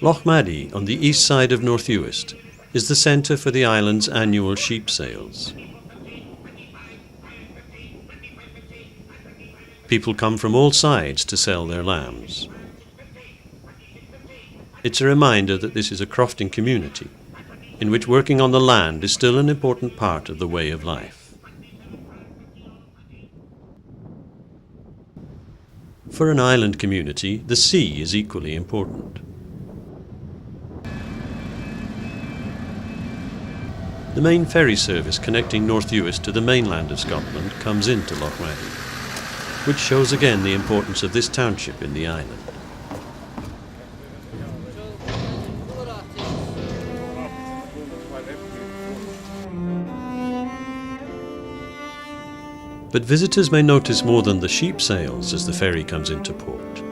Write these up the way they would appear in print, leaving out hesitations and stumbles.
Loch Maddie, on the east side of North Uist, is the centre for the island's annual sheep sales. People come from all sides to sell their lambs. It's a reminder that this is a crofting community, in which working on the land is still an important part of the way of life. For an island community, the sea is equally important. The main ferry service connecting North Uist to the mainland of Scotland comes into Loch Maddie, which shows again the importance of this township in the island. But visitors may notice more than the sheep sales as the ferry comes into port.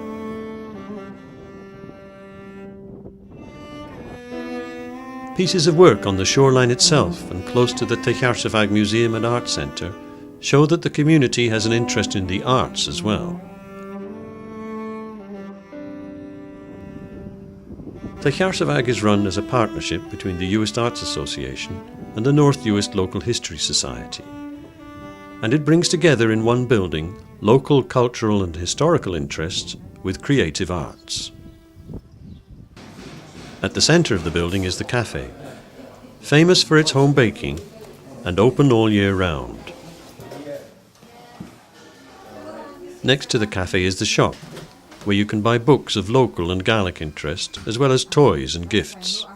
Pieces of work on the shoreline itself and close to the Taigh Chearsabhagh Museum and Art Centre show that the community has an interest in the arts as well. Taigh Chearsabhagh is run as a partnership between the Uist Arts Association and the North Uist Local History Society, and it brings together in one building local cultural and historical interests with creative arts. At the centre of the building is the cafe, famous for its home baking and open all year round. Next to the cafe is the shop, where you can buy books of local and Gaelic interest, as well as toys and gifts.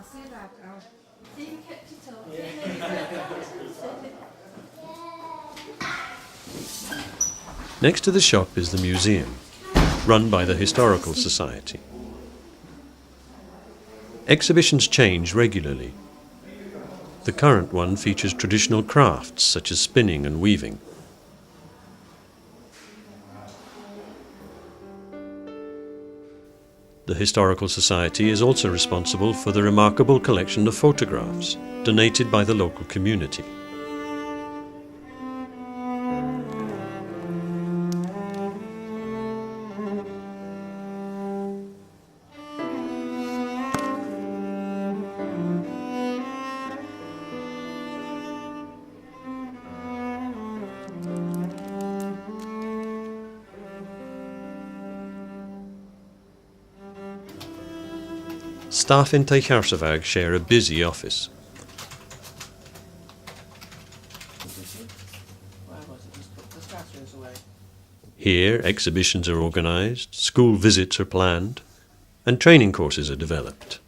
Next to the shop is the museum, run by the Historical Society. Exhibitions change regularly. The current one features traditional crafts such as spinning and weaving. The Historical Society is also responsible for the remarkable collection of photographs donated by the local community. Staff in Taigh Chearsabhagh share a busy office. Here, exhibitions are organised, school visits are planned, and training courses are developed.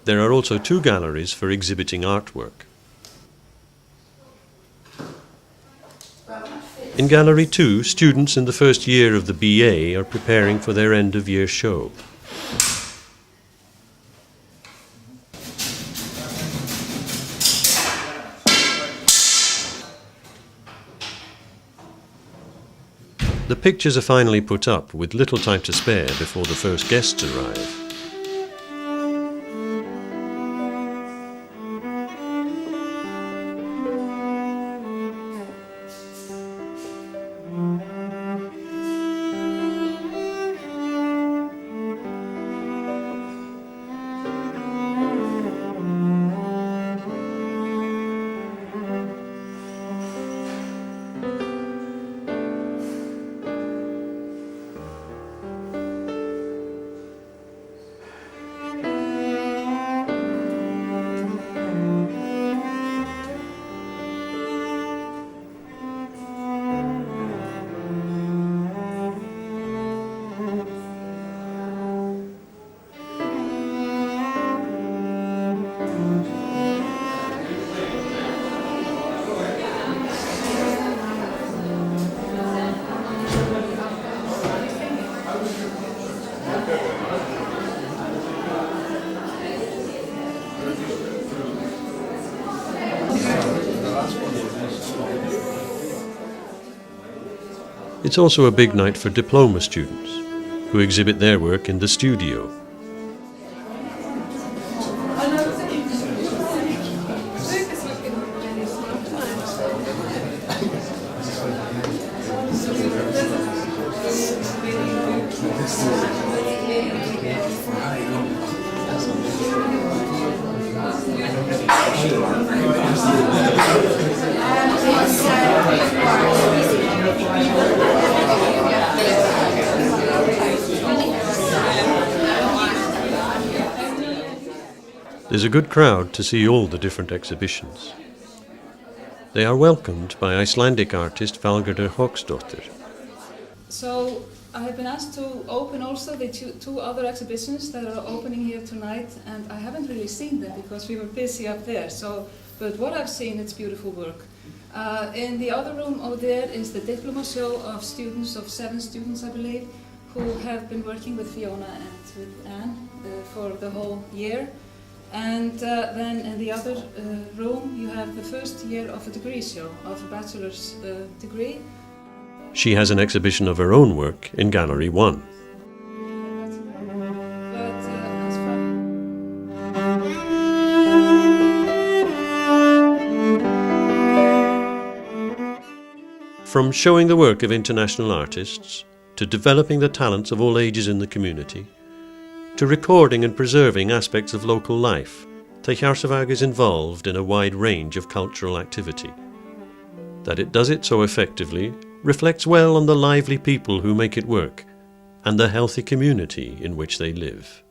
There are also 2 galleries for exhibiting artwork. In Gallery 2, students in the first year of the BA are preparing for their end-of-year show. The pictures are finally put up with little time to spare before the first guests arrive. It's also a big night for diploma students, who exhibit their work in the studio. There's a good crowd to see all the different exhibitions. They are welcomed by Icelandic artist Valgerður Hauksdóttir. So I have been asked to open also the two other exhibitions that are opening here tonight, and I haven't really seen them because we were busy up there. But what I've seen, it's beautiful work. In the other room over there is the diploma show of students, of 7 students I believe, who have been working with Fiona and with Anne for the whole year. And then in the other room you have the first year of a degree show, of a bachelor's degree. She has an exhibition of her own work in Gallery 1. From showing the work of international artists, to developing the talents of all ages in the community, to recording and preserving aspects of local life, Taigh Chearsabhagh is involved in a wide range of cultural activity. That it does it so effectively reflects well on the lively people who make it work and the healthy community in which they live.